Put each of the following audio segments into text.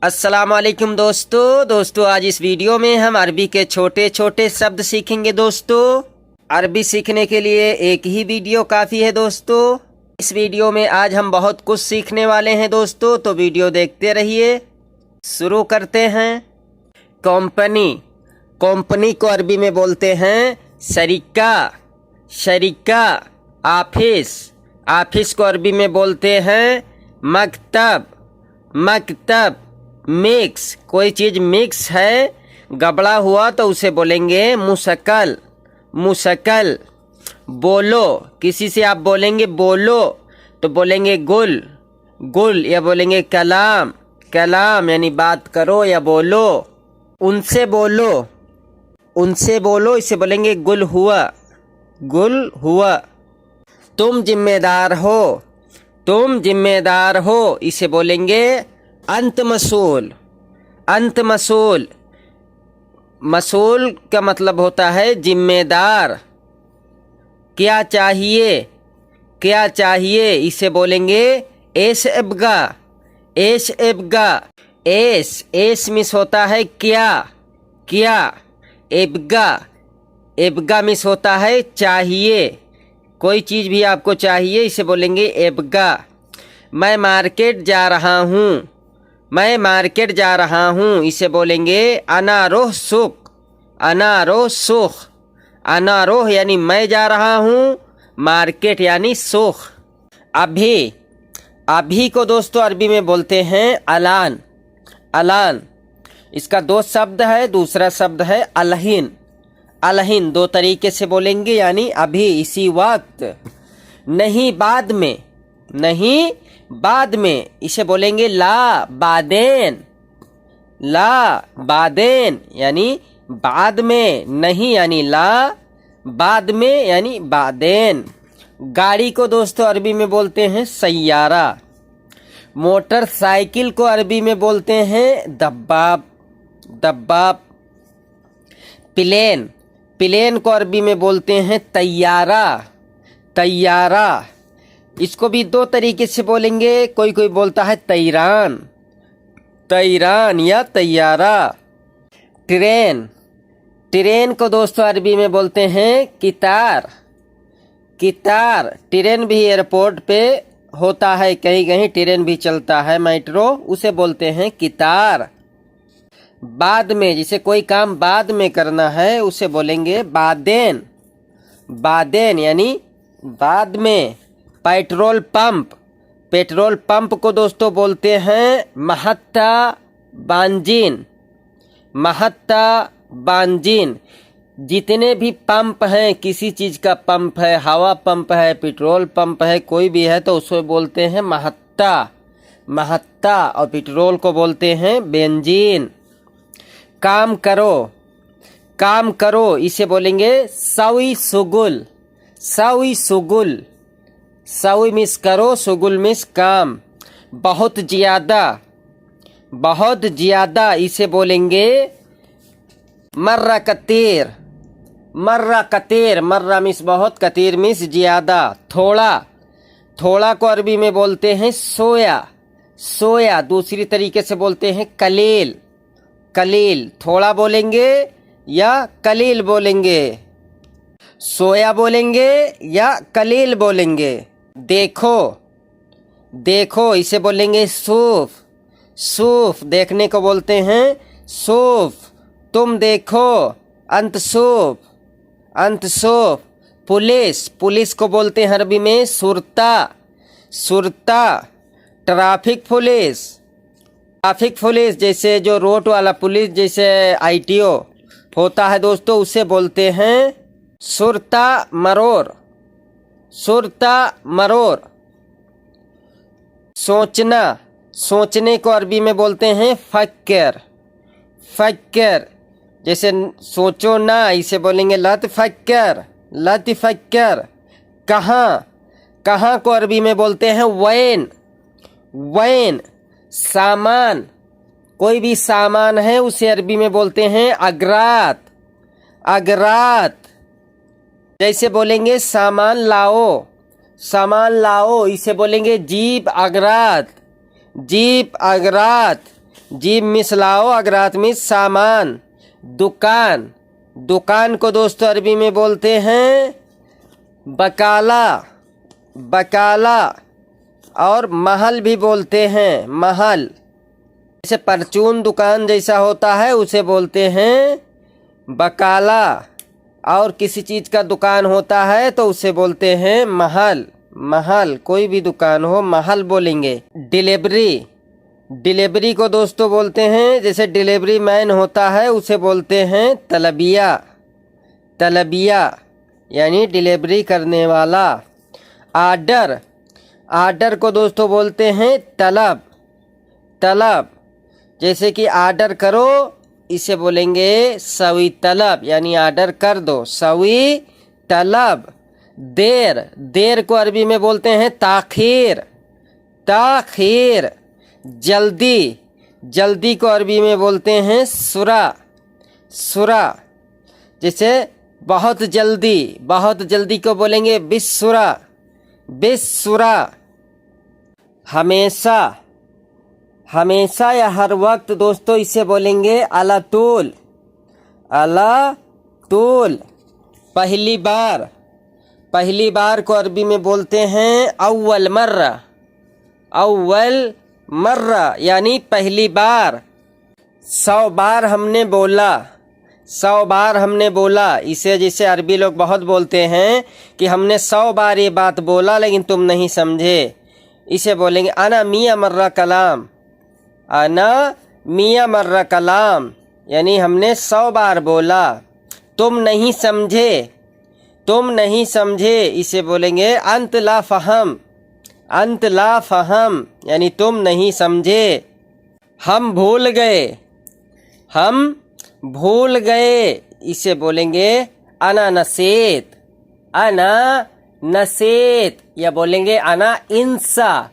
अस्सलामुअलैकुम दोस्तों आज इस वीडियो में हम अरबी के छोटे छोटे शब्द सीखेंगे दोस्तों। अरबी सीखने के लिए एक ही वीडियो काफ़ी है दोस्तों। इस वीडियो में आज हम बहुत कुछ सीखने वाले हैं दोस्तों, तो वीडियो देखते रहिए। शुरू करते हैं। कंपनी, कंपनी को अरबी में बोलते हैं शरीका, शरीका। ऑफिस, ऑफिस को अरबी में बोलते हैं मकतब, मकतब। मिक्स, कोई चीज़ मिक्स है, गबड़ा हुआ तो उसे बोलेंगे मुशक्कल, मुशक्कल। बोलो, किसी से आप बोलेंगे बोलो तो बोलेंगे गुल, गुल, या बोलेंगे कलाम, कलाम यानी बात करो या बोलो। उनसे बोलो, उनसे बोलो, इसे बोलेंगे गुल हुआ, गुल हुआ। तुम जिम्मेदार हो, तुम जिम्मेदार हो, इसे बोलेंगे अंत मसूल, अंत मसूल। मसूल का मतलब होता है जिम्मेदार। क्या चाहिए, क्या चाहिए, इसे बोलेंगे एश एबगा, एश एबगा। एश, एश मिस होता है क्या, क्या। एबगा, एबगा मिस होता है चाहिए। कोई चीज़ भी आपको चाहिए, इसे बोलेंगे एबगा। मैं मार्केट जा रहा हूँ, मैं मार्केट जा रहा हूँ, इसे बोलेंगे अनारोह सुख, अनारोह सुख। अनारोह यानी मैं जा रहा हूँ, मार्केट यानी सुख। अभी, अभी को दोस्तों अरबी में बोलते हैं अलान, अलान। इसका दो शब्द है, दूसरा शब्द है अलहिन, अलहिन। दो तरीके से बोलेंगे, यानी अभी, इसी वक्त। नहीं बाद में, नहीं बाद में, इसे बोलेंगे ला बादेन, ला बादेन यानी बाद में, नहीं यानी ला, बाद में यानी बादेन। गाड़ी को दोस्तों अरबी में बोलते हैं सैयारा। मोटरसाइकिल को अरबी में बोलते हैं दब्बाब, दब्बाब। प्लेन, प्लेन को अरबी में बोलते हैं तैयारा, तैयारा। इसको भी दो तरीके से बोलेंगे, कोई कोई बोलता है तैरान, तैरान या तैयारा। ट्रेन, ट्रेन को दोस्तों अरबी में बोलते हैं कितार, कितार। ट्रेन भी एयरपोर्ट पे होता है, कहीं कहीं ट्रेन भी चलता है, मेट्रो, उसे बोलते हैं कितार। बाद में, जिसे कोई काम बाद में करना है, उसे बोलेंगे बादेन, बादेन यानी बाद में। पेट्रोल पंप, पेट्रोल पंप को दोस्तों बोलते हैं महत्ता बांजीन, महत्ता बांजीन। जितने भी पंप हैं, किसी चीज़ का पंप है, हवा पंप है, पेट्रोल पंप है, कोई भी है, तो उसको बोलते हैं महत्ता, महत्ता। और पेट्रोल को बोलते हैं बेंजीन। काम करो, काम करो, इसे बोलेंगे सवी सुगुल, सवी सुगुल। सवी मिस करो, सुगुल मिस काम। बहुत ज़्यादा, बहुत ज़्यादा, इसे बोलेंगे मर्रा कतीर, मर्रा कतीर। मर्रा मिस बहुत, कतीर मिस ज़्यादा। थोड़ा, थोड़ा को अरबी में बोलते हैं सोया, सोया। दूसरी तरीके से बोलते हैं कलील, कलील। थोड़ा बोलेंगे या कलील बोलेंगे, सोया बोलेंगे या कलील बोलेंगे। देखो, देखो, इसे बोलेंगे सूफ, सूफ। देखने को बोलते हैं सूफ। तुम देखो, अंत सूफ, अंत सूफ। पुलिस, पुलिस को बोलते हैं अरबी में सुरता, सुरता। ट्रैफिक पुलिस, ट्रैफिक पुलिस, जैसे जो रोड वाला पुलिस, जैसे ITO होता है दोस्तों, उसे बोलते हैं सुरता मरोर, सुरता मरोर। सोचना, सोचने को अरबी में बोलते हैं फक्कर, फक्कर। जैसे सोचो ना, इसे बोलेंगे लत फक्कर, लत फक्कर। कहाँ, कहाँ को अरबी में बोलते हैं वैन, वैन। सामान, कोई भी सामान है, उसे अरबी में बोलते हैं अगरात, अगरात। जैसे बोलेंगे सामान लाओ, सामान लाओ, इसे बोलेंगे जीप अगरात, जीप अगरात। जीम मिसलाओ अगरात मिस सामान, दुकान। दुकान को दोस्तों अरबी में बोलते हैं बकाला, बकाला। और महल भी बोलते हैं महल। जैसे परचून दुकान जैसा होता है उसे बोलते हैं बकाला। और किसी चीज़ का दुकान होता है तो उसे बोलते हैं महल। महल कोई भी दुकान हो महल बोलेंगे। डिलीवरी, डिलीवरी को दोस्तों बोलते हैं, जैसे डिलीवरी मैन होता है उसे बोलते हैं तलबिया, तलबिया यानी डिलीवरी करने वाला। आर्डर, आर्डर को दोस्तों बोलते हैं तलब, तलब। जैसे कि आर्डर करो इसे बोलेंगे सवी तलब, यानी आर्डर कर दो, सवी तलब। देर, देर को अरबी में बोलते हैं ताखीर, ताखीर। जल्दी, जल्दी को अरबी में बोलते हैं सुरा, सुरा। जैसे बहुत जल्दी, बहुत जल्दी को बोलेंगे बिस्सुरा, बिस्सुरा। हमेशा, हमेशा या हर वक्त दोस्तों इसे बोलेंगे अला तूल, अला तूल। पहली बार, पहली बार को अरबी में बोलते हैं अव्वल मर्रा, अव्वल मर्रा यानी पहली बार। 100 बार हमने बोला, 100 बार हमने बोला। इसे जैसे अरबी लोग बहुत बोलते हैं कि हमने 100 बार ये बात बोला लेकिन तुम नहीं समझे, इसे बोलेंगे अना मिया मर्रा कलाम, अना मिया मर्रा कलाम यानी हमने 100 बार बोला, तुम नहीं समझे, तुम नहीं समझे, इसे बोलेंगे अंत ला फहम, अंत ला फहम यानी तुम नहीं समझे। हम भूल गए, हम भूल गए, इसे बोलेंगे अना नसीत, अना नसीत। या बोलेंगे अना इंसा,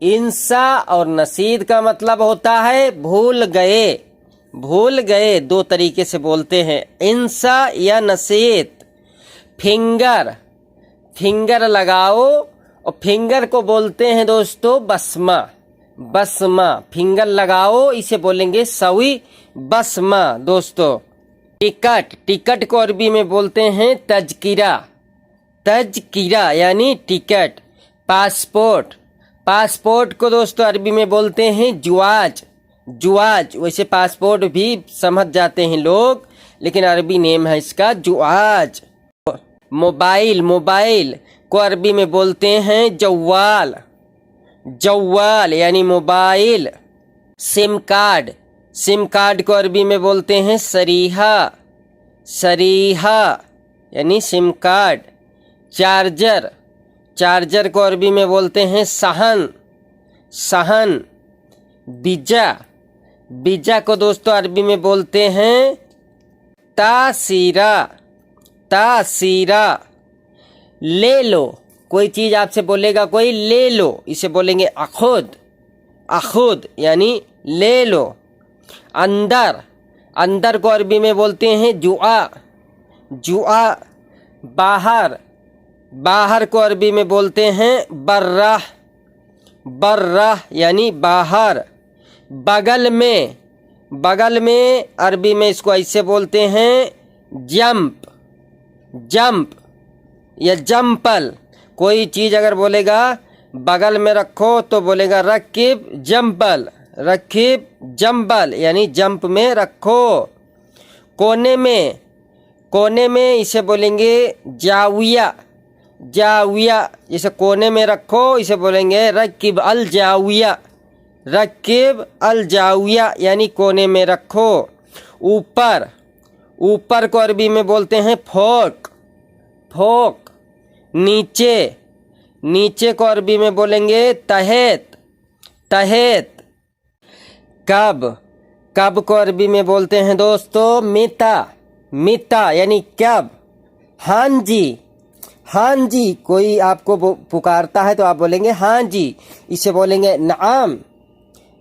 इंसा और नसीद का मतलब होता है भूल गए, भूल गए। 2 तरीके से बोलते हैं, इंसा या नसीद। फिंगर, फिंगर लगाओ, और फिंगर को बोलते हैं दोस्तों बसमा, बसमा। फिंगर लगाओ इसे बोलेंगे सवी बसमा दोस्तों। टिकट, टिकट को अरबी में बोलते हैं तजकिरा, तजकिरा यानी टिकट। पासपोर्ट, पासपोर्ट को दोस्तों अरबी में बोलते हैं जुआज, जुआज। वैसे पासपोर्ट भी समझ जाते हैं लोग लेकिन अरबी नेम है इसका जुआज। मोबाइल, मोबाइल को अरबी में बोलते हैं जव्वाल, जव्वाल यानी mobile. SIM card, SIM card को अरबी में बोलते हैं सरीहा, सरीहा यानी सिम कार्ड। चार्जर, चार्जर को अरबी में बोलते हैं सहन, सहन। बीजा, बीजा को दोस्तों अरबी में बोलते हैं तासीरा, तासीरा। ले लो, कोई चीज़ आपसे बोलेगा कोई ले लो, इसे बोलेंगे अखुद, अखुद यानी ले लो। अंदर, अंदर को अरबी में बोलते हैं जुआ, जुआ। बाहर, बाहर को अरबी में बोलते हैं बर्राह, बर्राह यानी बाहर। बगल में, बगल में अरबी में इसको ऐसे बोलते हैं जंप, जंप या जंपल। कोई चीज़ अगर बोलेगा बगल में रखो तो बोलेगा रकिब जंपल, रकिब जंपल यानी जंप में रखो। कोने में, कोने में इसे बोलेंगे जाविया, जाविया। जैसे कोने में रखो इसे बोलेंगे रकिब अल जाविया, रकिब अल जाविया यानी कोने में रखो। ऊपर, ऊपर को अरबी में बोलते हैं फोक, फोक। नीचे, नीचे को अरबी में बोलेंगे तहेत, तहेत। कब, कब को अरबी में बोलते हैं दोस्तों मिता, मिता यानी कब। हाँ जी, हाँ जी। कोई आपको पुकारता है तो आप बोलेंगे हाँ जी, इसे बोलेंगे नाम,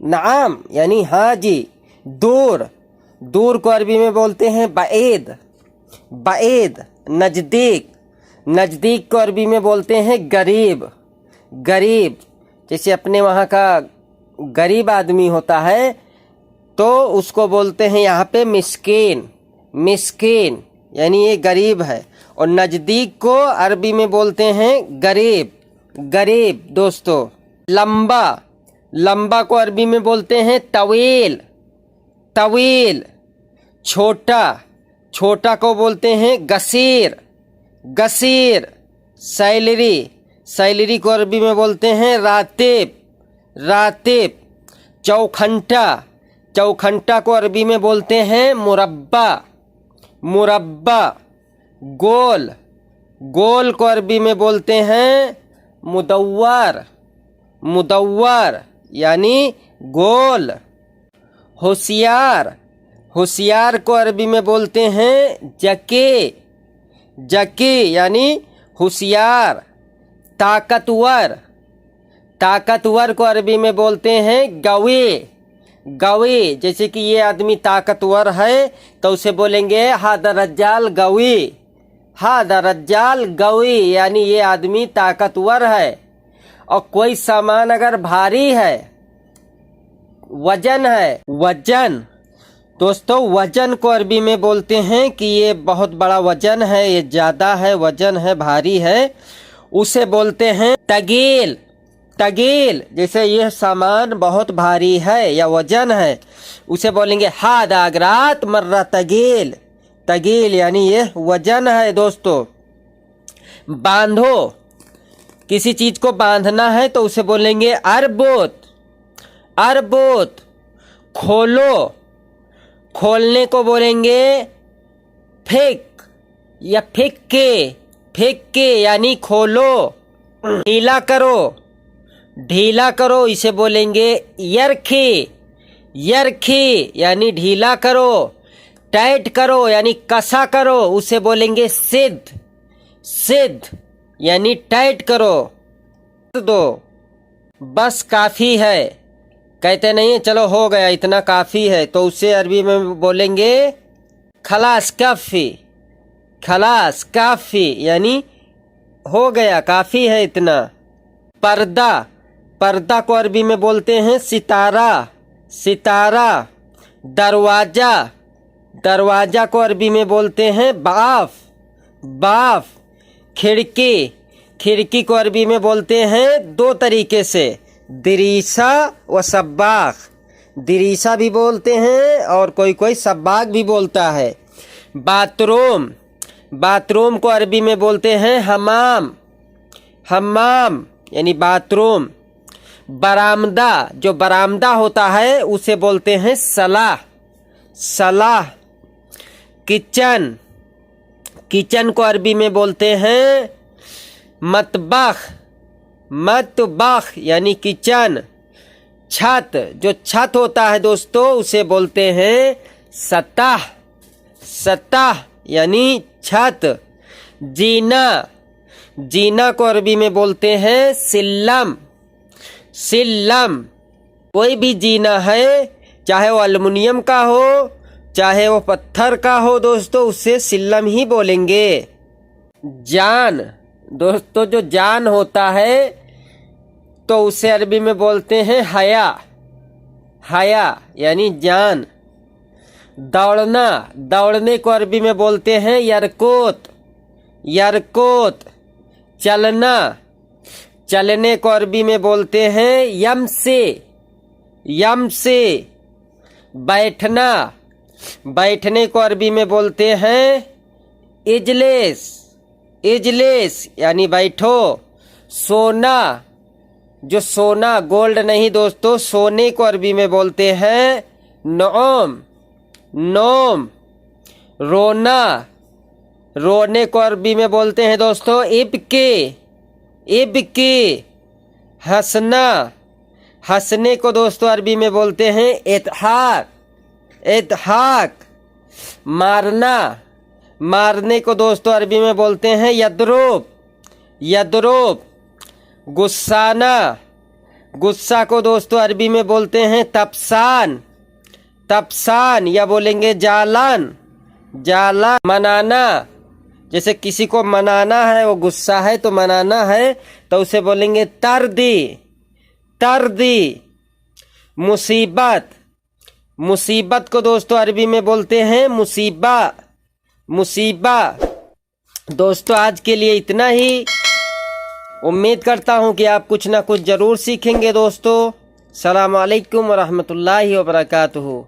नाम यानी हाँ जी। दूर, दूर को अरबी में बोलते हैं बाएद, बाएद नज़दीक। नज़दीक को अरबी में बोलते हैं गरीब, गरीब। जैसे अपने वहाँ का गरीब आदमी होता है तो उसको बोलते हैं यहाँ पे मिस्कीन। मिस्कीन यानी ये गरीब है। और नज़दीक को अरबी में बोलते हैं गरीब। गरीब दोस्तों। लंबा, लंबा को अरबी में बोलते हैं तवील। तवील। छोटा, छोटा को बोलते हैं गसीर। गसीर। सैलरी, सैलरी को अरबी में बोलते हैं रातिब। रातिब। चौखंटा, चौखंटा को अरबी में बोलते हैं मुरब्बा। मुरब्बा। गोल, गोल को अरबी में बोलते हैं मुदव्वर। मुदव्वर यानी गोल। होशियार, होशियार को अरबी में बोलते हैं जके। जके यानी होशियार। ताकतवर, ताकतवर को अरबी में बोलते हैं गवी। गवी, जैसे कि ये आदमी ताकतवर है तो उसे बोलेंगे हादा रज्जाल गवी। हादा रज्जाल गवी यानी ये आदमी ताकतवर है। और कोई सामान अगर भारी है, वजन है, वजन दोस्तों, वजन को अरबी में बोलते हैं कि ये बहुत बड़ा वजन है, ये ज़्यादा है, वजन है, भारी है, उसे बोलते हैं तगील। तगील, जैसे ये सामान बहुत भारी है या वजन है, उसे बोलेंगे हादा अगरात मर्रा तगील। तगील यानी ये वजन है दोस्तों। बांधो, किसी चीज को बांधना है तो उसे बोलेंगे अरबुत। अरबुत। खोलो, खोलने को बोलेंगे फेक या फेंके। फेंके यानी खोलो। ढीला करो, ढीला करो, इसे बोलेंगे यरखी। यरखी यानी ढीला करो। टाइट करो यानी कसा करो, उसे बोलेंगे सिद्ध। सिद्ध यानी टाइट करो। दो, बस काफ़ी है, कहते नहीं है चलो हो गया इतना काफ़ी है, तो उसे अरबी में बोलेंगे खलास काफ़ी। खलास काफ़ी यानी हो गया, काफ़ी है इतना। पर्दा, पर्दा को अरबी में बोलते हैं सितारा। सितारा। दरवाज़ा, दरवाज़ा को अरबी में बोलते हैं बाफ। बाफ। खिड़की, खिड़की को अरबी में बोलते हैं दो तरीके से, दिरीसा व सब्बाक। दिरीसा भी बोलते हैं और कोई कोई सब्बाक भी बोलता है। बाथरूम, बाथरूम को अरबी में बोलते हैं हमाम। हमाम यानी बाथरूम। बरामदा, जो बरामदा होता है उसे बोलते हैं सलाह। सलाह। किचन, किचन को अरबी में बोलते हैं मतबख। मतबख यानी किचन। छत, जो छत होता है दोस्तों उसे बोलते हैं सतह। सतह यानी छत। जीना, जीना को अरबी में बोलते हैं सिल्लम। सिल्लम। कोई भी जीना है, चाहे वो एल्युमिनियम का हो चाहे वो पत्थर का हो दोस्तों, उससे सिल्लम ही बोलेंगे। जान, दोस्तों जो जान होता है तो उसे अरबी में बोलते हैं हया। हया यानी जान। दौड़ना, दौड़ने को अरबी में बोलते हैं यरकोत। यरकोत। चलना, चलने को अरबी में बोलते हैं यमसे। यमसे। बैठना, बैठने को अरबी में बोलते हैं इजलिस। इजलिस यानी बैठो। सोना, जो सोना गोल्ड नहीं दोस्तों, सोने को अरबी में बोलते हैं नौम। नौम। रोना, रोने को अरबी में बोलते हैं दोस्तों इब्की। इब्की। हंसना, हंसने को दोस्तों अरबी में बोलते हैं इत्हाक। इत्हाक। मारना, मारने को दोस्तों अरबी में बोलते हैं यद्रुब। यद्रुब। गुस्साना, गुस्सा को दोस्तों अरबी में बोलते हैं तपसान। तपसान या बोलेंगे जालान। जालान। मनाना, जैसे किसी को मनाना है, वो गुस्सा है तो मनाना है तो उसे बोलेंगे तर्दी। तर्दी। मुसीबत, मुसीबत को दोस्तों अरबी में बोलते हैं मुसीबा, मुसीबा। दोस्तों आज के लिए इतना ही। उम्मीद करता हूँ कि आप कुछ ना कुछ ज़रूर सीखेंगे दोस्तों। सलाम अलैकुम व रहमतुल्लाहि व बरकातुहू।